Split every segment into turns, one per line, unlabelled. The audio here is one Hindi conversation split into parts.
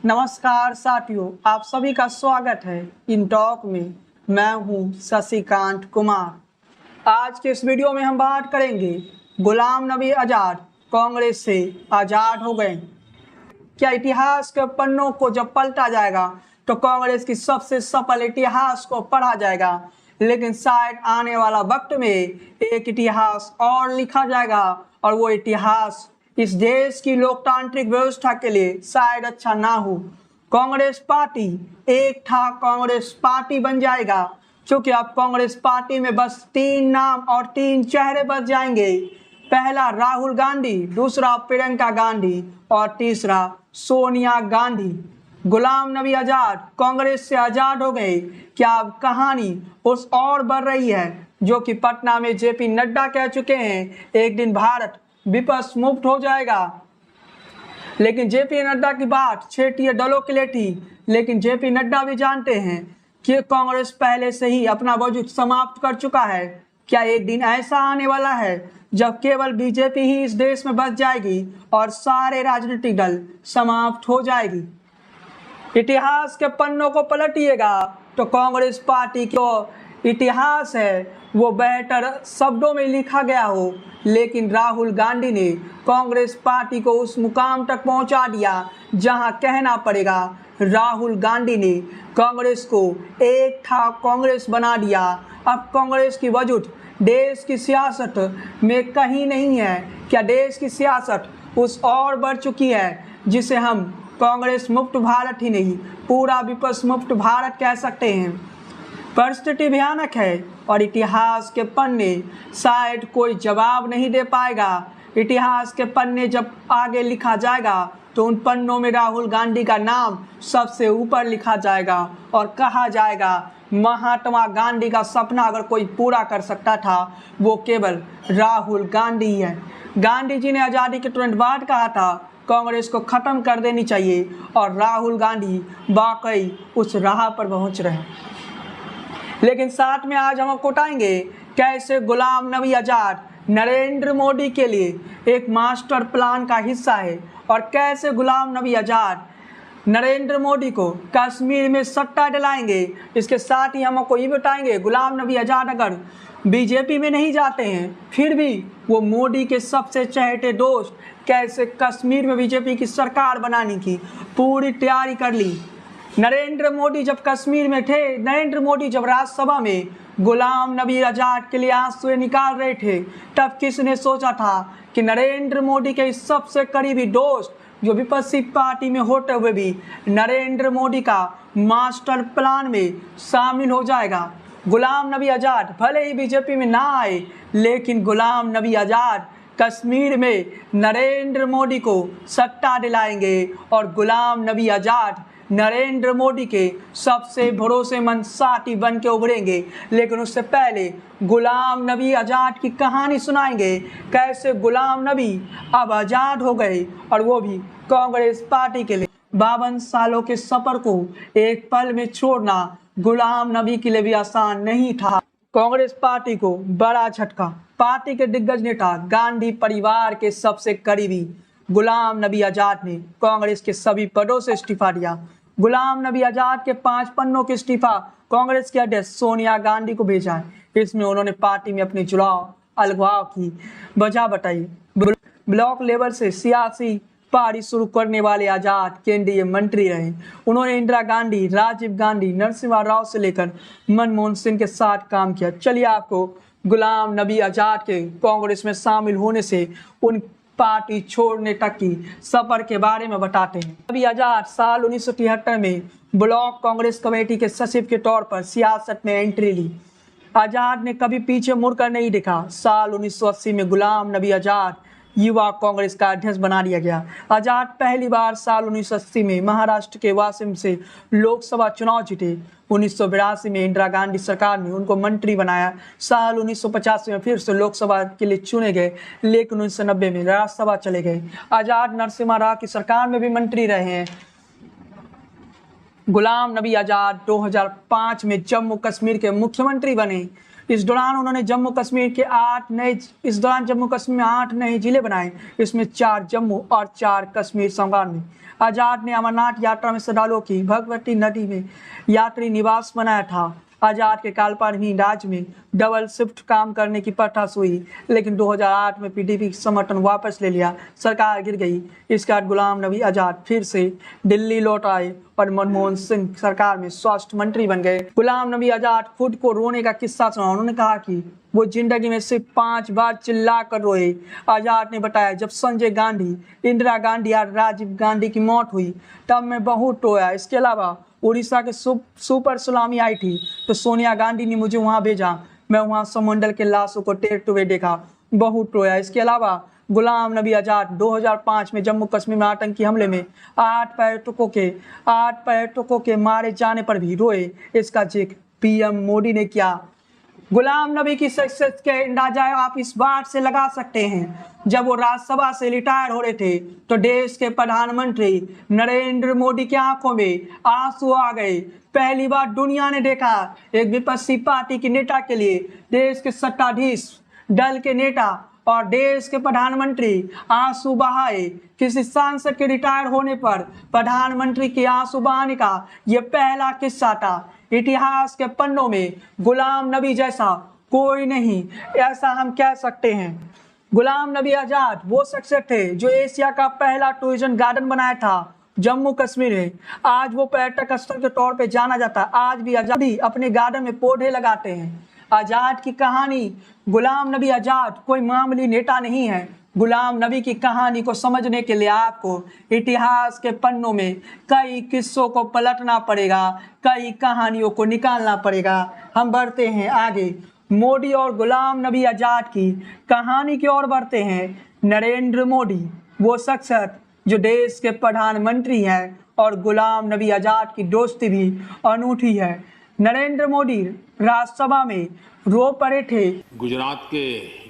नमस्कार साथियों, आप सभी का स्वागत है इन टॉक में। मैं हूं शशिकांत कुमार। आज के इस वीडियो में हम बात करेंगे गुलाम नबी आज़ाद कांग्रेस से आज़ाद हो गए। क्या इतिहास के पन्नों को जब पलटा जाएगा तो कांग्रेस की सबसे सफल इतिहास को पढ़ा जाएगा, लेकिन शायद आने वाला वक्त में एक इतिहास और लिखा जाएगा और वो इतिहास इस देश की लोकतांत्रिक व्यवस्था के लिए शायद अच्छा ना हो। कांग्रेस पार्टी एक था कांग्रेस पार्टी बन जाएगा, क्योंकि अब कांग्रेस पार्टी में बस 3 नाम और 3 चेहरे बच जाएंगे। पहला राहुल गांधी, दूसरा प्रियंका गांधी और तीसरा सोनिया गांधी। गुलाम नबी आज़ाद कांग्रेस से आज़ाद हो गए। क्या अब कहानी उस और बढ़ रही है जो कि पटना में जेपी नड्डा कह चुके हैं, एक दिन भारत विपक्ष मुक्त हो जाएगा। लेकिन जेपी नड्डा की बात छेटिए डलो के लिए थी, लेकिन जेपी नड्डा भी जानते हैं कि कांग्रेस पहले से ही अपना वजूद समाप्त कर चुका है। क्या एक दिन ऐसा आने वाला है जब केवल बीजेपी ही इस देश में बच जाएगी और सारे राजनीतिक दल समाप्त हो जाएगी? इतिहास के पन्नों को पलटिएगा तो कांग्रेस पार्टी को इतिहास है वो बेहतर शब्दों में लिखा गया हो, लेकिन राहुल गांधी ने कांग्रेस पार्टी को उस मुकाम तक पहुंचा दिया जहां कहना पड़ेगा राहुल गांधी ने कांग्रेस को एक था कांग्रेस बना दिया। अब कांग्रेस की वजूद देश की सियासत में कहीं नहीं है। क्या देश की सियासत उस और बढ़ चुकी है जिसे हम कांग्रेस मुक्त भारत ही नहीं पूरा विपक्ष मुक्त भारत कह सकते हैं? परिस्थिति भयानक है और इतिहास के पन्ने शायद कोई जवाब नहीं दे पाएगा। इतिहास के पन्ने जब आगे लिखा जाएगा तो उन पन्नों में राहुल गांधी का नाम सबसे ऊपर लिखा जाएगा और कहा जाएगा महात्मा गांधी का सपना अगर कोई पूरा कर सकता था वो केवल राहुल गांधी ही है। गांधी जी ने आज़ादी के तुरंत बाद कहा था कांग्रेस को ख़त्म कर देनी चाहिए और राहुल गांधी वाकई उस राह पर पहुंच रहे हैं। लेकिन साथ में आज हम आपको बताएंगे कैसे गुलाम नबी आज़ाद नरेंद्र मोदी के लिए एक मास्टर प्लान का हिस्सा है और कैसे गुलाम नबी आज़ाद नरेंद्र मोदी को कश्मीर में सट्टा दिलाएंगे। इसके साथ ही हम आपको ये बताएंगे गुलाम नबी आज़ाद अगर बीजेपी में नहीं जाते हैं फिर भी वो मोदी के सबसे चहेते दोस्त कैसे कश्मीर में बीजेपी की सरकार बनाने की पूरी तैयारी कर ली। नरेंद्र मोदी जब कश्मीर में थे, नरेंद्र मोदी जब राज्यसभा में गुलाम नबी आज़ाद के लिए आंसू निकाल रहे थे, तब किसने सोचा था कि नरेंद्र मोदी के सबसे करीबी दोस्त जो विपक्षी पार्टी में होते हुए भी नरेंद्र मोदी का मास्टर प्लान में शामिल हो जाएगा। गुलाम नबी आज़ाद भले ही बीजेपी में ना आए, लेकिन गुलाम नबी आज़ाद कश्मीर में नरेंद्र मोदी को सट्टा दिलाएंगे और गुलाम नबी आज़ाद नरेंद्र मोदी के सबसे भरोसेमंद साथी बन के उभरेंगे। लेकिन उससे पहले गुलाम नबी आज़ाद की कहानी सुनाएंगे, कैसे गुलाम नबी अब आज़ाद हो गए और वो भी कांग्रेस पार्टी के लिए। 52 सालों के सफर को एक पल में छोड़ना गुलाम नबी के लिए भी आसान नहीं था। कांग्रेस पार्टी को बड़ा झटका। पार्टी के दिग्गज नेता गांधी परिवार के सबसे करीबी गुलाम नबी आज़ाद ने कांग्रेस के सभी पदों से इस्तीफा दिया। गुलाम नबी आज़ाद के 5 पन्नों के इस्तीफा कांग्रेस के अध्यक्ष सोनिया गांधी को भेजा है। इसमें उन्होंने पार्टी में अपने जुड़ाव अलगाव की वजह बताई। ब्लॉक लेवल से सियासी पारी शुरू करने वाले आज़ाद केंद्रीय मंत्री रहे। उन्होंने इंदिरा गांधी, राजीव गांधी, नरसिम्हा राव से लेकर मनमोहन सिंह के साथ काम किया। चलिए आपको गुलाम नबी आज़ाद के कांग्रेस में शामिल होने से उन पार्टी छोड़ने तक की सफर के बारे में बताते हैं। नबी आज़ाद साल 1973 में ब्लॉक कांग्रेस कमेटी के सचिव के तौर पर सियासत में एंट्री ली। आज़ाद ने कभी पीछे मुड़कर नहीं देखा। साल 1980 में गुलाम नबी आज़ाद युवा कांग्रेस का अध्यक्ष बना दिया गया। आज़ाद पहली बार साल 1980 में महाराष्ट्र के वाशिम से लोकसभा चुनाव जीते। 1982 में इंदिरा गांधी सरकार ने उनको मंत्री बनाया। साल 1985 में फिर से लोकसभा के लिए चुने गए, लेकिन 1990 में राज्यसभा चले गए। आज़ाद नरसिम्हा राव की सरकार में भी मंत्री रहे हैं। गुलाम नबी आज़ाद 2005 में जम्मू कश्मीर के मुख्यमंत्री बने। इस दौरान उन्होंने जम्मू कश्मीर के 8 नए जिले बनाए। इसमें 4 जम्मू और 4 कश्मीर संभाग में। आजाद ने अमरनाथ यात्रा में श्रद्धालुओं की भगवती नदी में यात्री निवास बनाया था। आजाद के कालपाल ही राज्य में डबल शिफ्ट काम करने की प्रथा हुई, लेकिन 2008 में पीडीपी समर्थन वापस ले लिया, सरकार गिर गई। इसके बाद गुलाम नबी आजाद फिर से दिल्ली लौट आए और मनमोहन सिंह सरकार में स्वास्थ्य मंत्री बन गए। गुलाम नबी आजाद खुद को रोने का किस्सा सुना। उन्होंने कहा कि वो जिंदगी में सिर्फ 5 बार चिल्ला कर रोए। आजाद ने बताया, जब संजय गांधी, इंदिरा गांधी और राजीव गांधी की मौत हुई तब मैं बहुत रोया। इसके अलावा उड़ीसा के सुपर सुनामी आई थी तो सोनिया गांधी ने मुझे वहां भेजा। मैं वहां समुंदर के लाशों को तैरते हुए देखा, बहुत रोया। इसके अलावा गुलाम नबी आजाद 2005 में जम्मू कश्मीर में आतंकी हमले में 8 पर्यटकों के मारे जाने पर भी रोए। इसका जिक्र पीएम मोदी ने किया। गुलाम नबी की शख्सियत के अंदाजा आप इस बात से लगा सकते हैं, जब वो राज्यसभा से रिटायर हो रहे थे तो देश के प्रधानमंत्री नरेंद्र मोदी की आंखों में आंसू आ गए। पहली बार दुनिया ने देखा एक विपक्षी पार्टी के नेता के लिए देश के सत्ताधीश दल के नेता और देश के प्रधानमंत्री आंसू बहाए। किसी सांसद के रिटायर होने पर प्रधानमंत्री के आंसू बहाने का यह पहला किस्सा था। इतिहास के पन्नों में गुलाम नबी जैसा कोई नहीं, ऐसा हम कह सकते हैं। गुलाम नबी आजाद वो शख्सियत थे जो एशिया का पहला टूरिज्म गार्डन बनाया था जम्मू कश्मीर में। आज वो पर्यटक स्थल के तौर पे जाना जाता है। आज भी आजादी अपने गार्डन में पौधे लगाते हैं। आजाद की कहानी, गुलाम नबी आजाद कोई मामूली नेता नहीं है। गुलाम नबी की कहानी को समझने के लिए आपको इतिहास के पन्नों में कई किस्सों को पलटना पड़ेगा, कई कहानियों को निकालना पड़ेगा। हम बढ़ते हैं आगे, मोदी और गुलाम नबी आजाद की कहानी की ओर बढ़ते हैं। नरेंद्र मोदी वो शख्सियत जो देश के प्रधानमंत्री हैं और गुलाम नबी आजाद की दोस्ती भी अनूठी है। नरेंद्र मोदी राज्यसभा में रो पड़े थे।
गुजरात के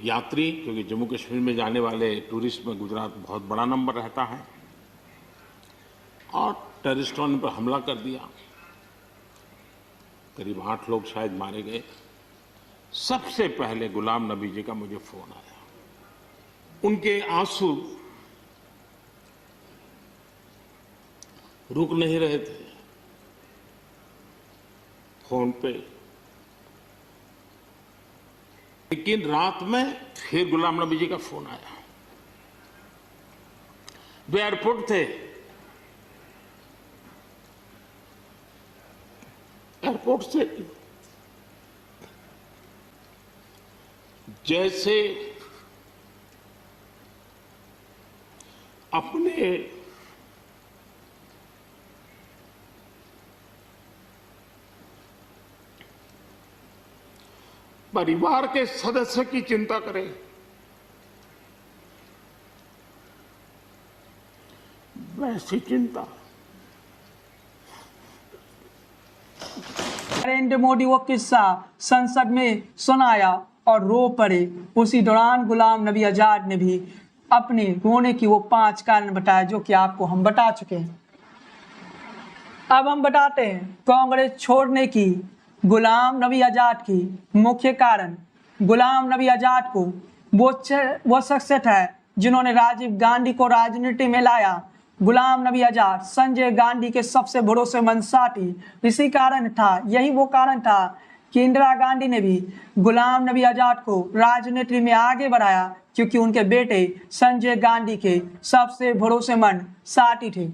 यात्री, क्योंकि जम्मू कश्मीर में जाने वाले टूरिस्ट में गुजरात बहुत बड़ा नंबर रहता है, और टेररिस्टों ने पर हमला कर दिया। करीब 8 लोग शायद मारे गए। सबसे पहले गुलाम नबी जी का मुझे फोन आया। उनके आंसू रुक नहीं रहे थे फोन पे। लेकिन रात में फिर गुलाम नबी जी का फोन आया। वे एयरपोर्ट थे। एयरपोर्ट से जैसे अपने परिवार के सदस्य की चिंता करें, वैसी चिंता
नरेंद्र मोदी वो किस्सा संसद में सुनाया और रो पड़े। उसी दौरान गुलाम नबी आजाद ने भी अपने रोने की वो 5 कारण बताए, जो कि आपको हम बता चुके हैं। अब हम बताते हैं कांग्रेस छोड़ने की गुलाम नबी आजाद की मुख्य कारण। गुलाम नबी आजाद को वो शख्सियत है जिन्होंने राजीव गांधी को राजनीति में लाया। गुलाम नबी आजाद संजय गांधी के सबसे भरोसेमंद साथी इसी कारण था, यही वो कारण था कि इंदिरा गांधी ने भी गुलाम नबी आजाद को राजनीति में आगे बढ़ाया, क्योंकि उनके बेटे संजय गांधी के सबसे भरोसेमंद साथी थे।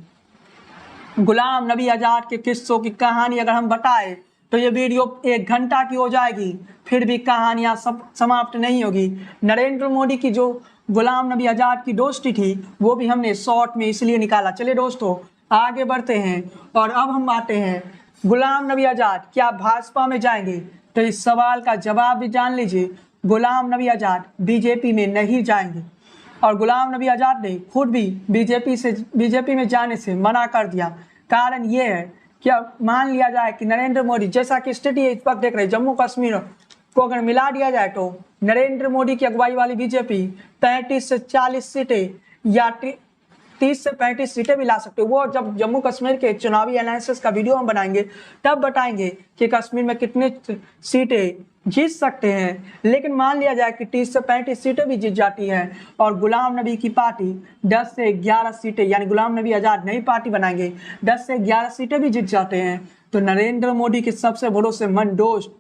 गुलाम नबी आजाद के किस्सों की कहानी अगर हम बताएं तो ये वीडियो 1 घंटा की हो जाएगी, फिर भी कहानियां सब समाप्त नहीं होगी। नरेंद्र मोदी की जो गुलाम नबी आजाद की दोस्ती थी वो भी हमने शॉर्ट में इसलिए निकाला। चलिए दोस्तों आगे बढ़ते हैं और अब हम आते हैं गुलाम नबी आजाद क्या भाजपा में जाएंगे, तो इस सवाल का जवाब भी जान लीजिए। गुलाम नबी आजाद बीजेपी में नहीं जाएंगे और गुलाम नबी आजाद ने खुद भी बीजेपी में जाने से मना कर दिया। कारण ये है कि मान लिया जाए कि नरेंद्र मोदी जैसा कि स्थिति इस वक्त देख रहे जम्मू कश्मीर को अगर मिला दिया जाए तो नरेंद्र मोदी की अगुवाई वाली बीजेपी 35 से 40 सीटें या 30 से 35 सीटें भी ला सकते हो। वो जब जम्मू कश्मीर के चुनावी एनालिसिस का वीडियो हम बनाएंगे तब बताएंगे कि कश्मीर में कितने सीटें जीत सकते हैं। लेकिन मान लिया जाए कि 30 से 35 सीटें भी जीत जाती हैं और गुलाम नबी की पार्टी 10 से 11 सीटें, यानी गुलाम नबी आज़ाद नई पार्टी बनाएंगे, 10 से 11 सीटें भी जीत जाते हैं, तो नरेंद्र मोदी के सबसे भरोसेमंद दोस्त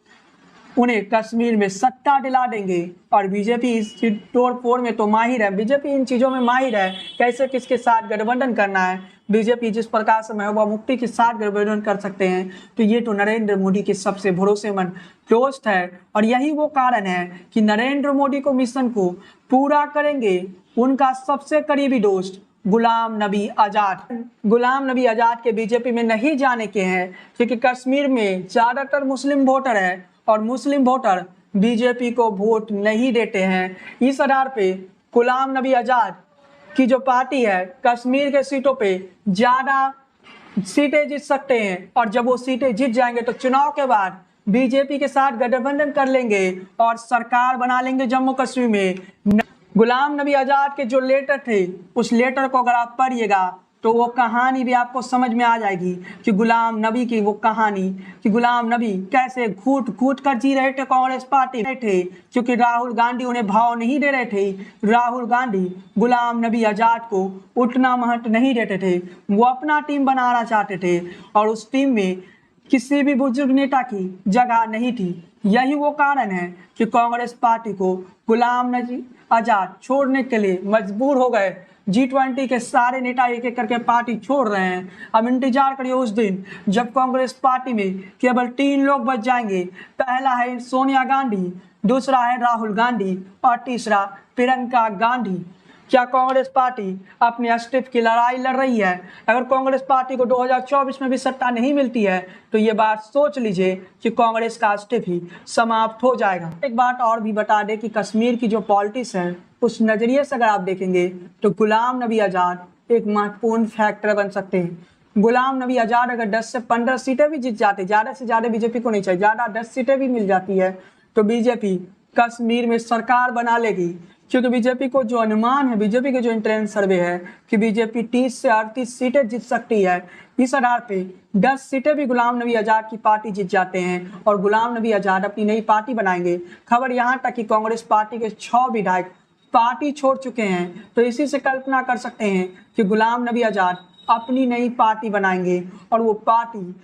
उन्हें कश्मीर में सत्ता दिला देंगे। और बीजेपी इस तोड़ फोड़ में तो माहिर है, बीजेपी इन चीज़ों में माहिर है, कैसे किसके साथ गठबंधन करना है। बीजेपी जिस प्रकार से महबूबा मुफ्ती के साथ गठबंधन कर सकते हैं, तो ये तो नरेंद्र मोदी के सबसे भरोसेमंद दोस्त है। और यही वो कारण है कि नरेंद्र मोदी को मिशन को पूरा करेंगे उनका सबसे करीबी दोस्त गुलाम नबी आज़ाद। गुलाम नबी आज़ाद के बीजेपी में नहीं जाने के हैं क्योंकि कश्मीर में ज़्यादातर मुस्लिम वोटर है और मुस्लिम वोटर बीजेपी को वोट नहीं देते हैं। इस आधार पे गुलाम नबी आज़ाद की जो पार्टी है कश्मीर के सीटों पे ज़्यादा सीटें जीत सकते हैं और जब वो सीटें जीत जाएंगे तो चुनाव के बाद बीजेपी के साथ गठबंधन कर लेंगे और सरकार बना लेंगे जम्मू कश्मीर में। गुलाम नबी आज़ाद के जो लेटर थे उस लेटर को अगर आप पढ़िएगा तो वो कहानी भी आपको समझ में आ जाएगी कि गुलाम नबी की वो कहानी कि गुलाम नबी कैसे घूट घूट कर जी रहे थे कांग्रेस पार्टी में थे, क्योंकि राहुल गांधी उन्हें भाव नहीं दे रहे थे। राहुल गांधी गुलाम नबी आज़ाद को उतना महत्व नहीं देते थे, वो अपना टीम बनाना चाहते थे और उस टीम में किसी भी बुजुर्ग नेता की जगह नहीं थी। यही वो कारण है कि कांग्रेस पार्टी को गुलाम नबी आज़ाद छोड़ने के लिए मजबूर हो गए। G20 के सारे नेता एक एक करके पार्टी छोड़ रहे हैं। अब इंतजार करिए उस दिन जब कांग्रेस पार्टी में केवल 3 लोग बच जाएंगे। पहला है सोनिया गांधी, दूसरा है राहुल गांधी और तीसरा प्रियंका गांधी। क्या कांग्रेस पार्टी अपने अस्तित्व की लड़ाई लड़ रही है? अगर कांग्रेस पार्टी को 2024 में भी सत्ता नहीं मिलती है तो ये बात सोच लीजिए कि कांग्रेस का अस्तित्व ही समाप्त हो जाएगा। एक बात और भी बता दें कि कश्मीर की जो पॉलिटिक्स है उस नज़रिए से अगर आप देखेंगे तो गुलाम नबी आज़ाद एक महत्वपूर्ण फैक्टर बन सकते हैं। गुलाम नबी आज़ाद अगर 10 से 15 सीटें भी जीत जाते, ज़्यादा से ज़्यादा बीजेपी को नहीं चाहिए, ज़्यादा 10 सीटें भी मिल जाती है तो बीजेपी कश्मीर में सरकार बना लेगी। क्योंकि बीजेपी को जो अनुमान है, बीजेपी के जो इंटेलिजेंस सर्वे है कि बीजेपी 30 से 38 सीटें जीत सकती है। इस आधार पे 10 सीटें भी गुलाम नबी आज़ाद की पार्टी जीत जाते हैं और गुलाम नबी आज़ाद अपनी नई पार्टी बनाएंगे। खबर यहाँ तक कि कांग्रेस पार्टी के 6 विधायक पार्टी छोड़ चुके हैं, तो इसी से कल्पना कर सकते हैं कि गुलाम नबी आज़ाद अपनी नई पार्टी बनाएंगे और वो पार्टी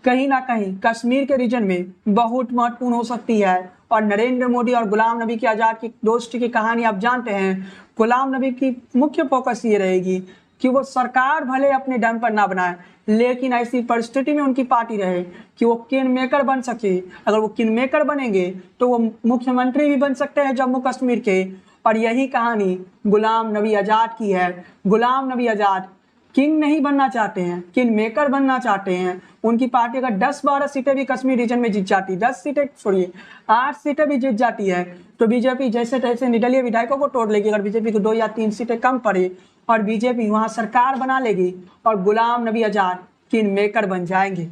कहीं ना कहीं कश्मीर के रीजन में बहुत महत्वपूर्ण हो सकती है। और नरेंद्र मोदी और गुलाम नबी की आज़ाद की दोस्ती की कहानी आप जानते हैं। गुलाम नबी की मुख्य फोकस ये रहेगी कि वो सरकार भले अपने दम पर ना बनाए, लेकिन ऐसी परिस्थिति में उनकी पार्टी रहे कि वो किंग मेकर बन सके। अगर वो किंग मेकर बनेंगे तो वो मुख्यमंत्री भी बन सकते हैं जम्मू कश्मीर के। और यही कहानी गुलाम नबी आज़ाद की है। गुलाम नबी आज़ाद किंग नहीं बनना चाहते हैं, किंग मेकर बनना चाहते हैं। उनकी पार्टी अगर 10-12 सीटें भी कश्मीर रीजन में जीत जाती, 10 सीटें छोड़िए 8 सीटें भी जीत जाती है तो बीजेपी जैसे तैसे निर्दलीय विधायकों को तोड़ लेगी। अगर बीजेपी को 2 या 3 सीटें कम पड़े और बीजेपी वहां सरकार बना लेगी और गुलाम नबी आज़ाद किंग मेकर बन जाएंगे।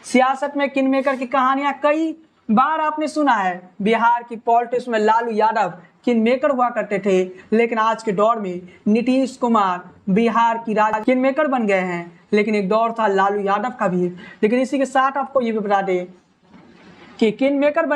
सियासत में किंग मेकर की कहानियां कई बार आपने सुना है। बिहार की पॉलिटिक्स में लालू यादव किंग मेकर हुआ करते थे, लेकिन आज के दौर में नीतीश कुमार बिहार की किंग मेकर बन गए हैं। लेकिन एक दौर था लालू यादव का भी। लेकिन इसी के साथ आपको ये भी बता दें कि किंग मेकर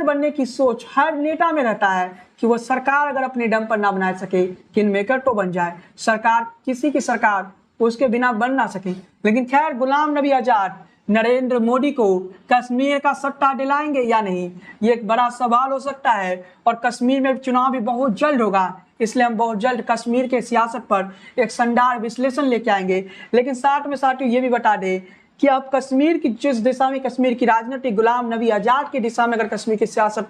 बनने की सोच हर नेता में रहता है कि वो सरकार अगर अपने दम पर ना बना सके, किंग मेकर तो बन जाए। सरकार किसी की सरकार उसके बिना बन ना सके। लेकिन खैर गुलाम नबी आज़ाद नरेंद्र मोदी को कश्मीर का सट्टा दिलाएंगे या नहीं, ये एक बड़ा सवाल हो सकता है। और कश्मीर में चुनाव भी बहुत जल्द होगा, इसलिए हम बहुत जल्द कश्मीर के सियासत पर एक शानदार विश्लेषण लेके आएंगे। लेकिन साथ में साथियों ये भी बता दें कि अब कश्मीर की जिस दिशा में कश्मीर की राजनीति गुलाम नबी आज़ाद की दिशा में अगर कश्मीर की सियासत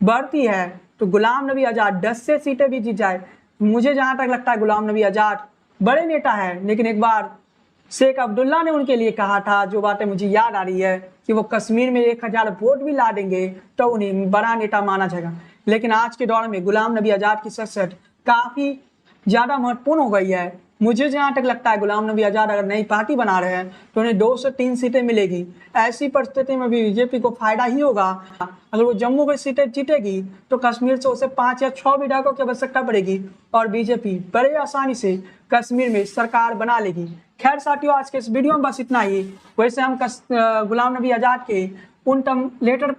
बढ़ती है तो गुलाम नबी आज़ाद 10 से सीटें भी जीत जाए। मुझे जहाँ तक लगता है गुलाम नबी आज़ाद बड़े नेता है, लेकिन एक बार शेख अब्दुल्ला ने उनके लिए कहा था, जो बातें मुझे याद आ रही है, कि वो कश्मीर में 1000 वोट भी ला देंगे तो उन्हें बड़ा नेता माना जाएगा। लेकिन आज के दौर में गुलाम नबी आज़ाद की शख्सियत काफ़ी ज़्यादा महत्वपूर्ण हो गई है। मुझे जहाँ तक लगता है गुलाम नबी आज़ाद अगर नई पार्टी बना रहे हैं तो उन्हें 2 से 3 सीटें मिलेगी। ऐसी परिस्थिति में भी बीजेपी को फायदा ही होगा। अगर वो जम्मू की सीटें जीतेगी तो कश्मीर से उसे 5 या 6 विधायकों की आवश्यकता पड़ेगी और बीजेपी बड़े आसानी से कश्मीर में सरकार बना लेगी। खैर साथियों, आज के इस वीडियो में बस इतना ही। वैसे हम गुलाम नबी आज़ाद के उन लेटर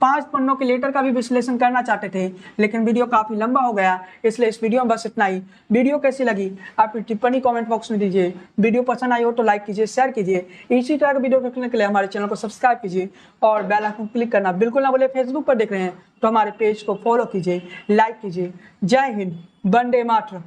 5 पन्नों के लेटर का भी विश्लेषण करना चाहते थे, लेकिन वीडियो काफ़ी लंबा हो गया, इसलिए इस वीडियो में बस इतना ही। वीडियो कैसी लगी आप टिप्पणी कमेंट बॉक्स में दीजिए। वीडियो पसंद आई हो तो लाइक कीजिए, शेयर कीजिए। इसी तरह के वीडियो देखने के लिए हमारे चैनल को सब्सक्राइब कीजिए और बेल आइकन क्लिक करना बिल्कुल ना भूलिए। फेसबुक पर देख रहे हैं तो हमारे पेज को फॉलो कीजिए, लाइक कीजिए। जय हिंद, वंदे मातरम।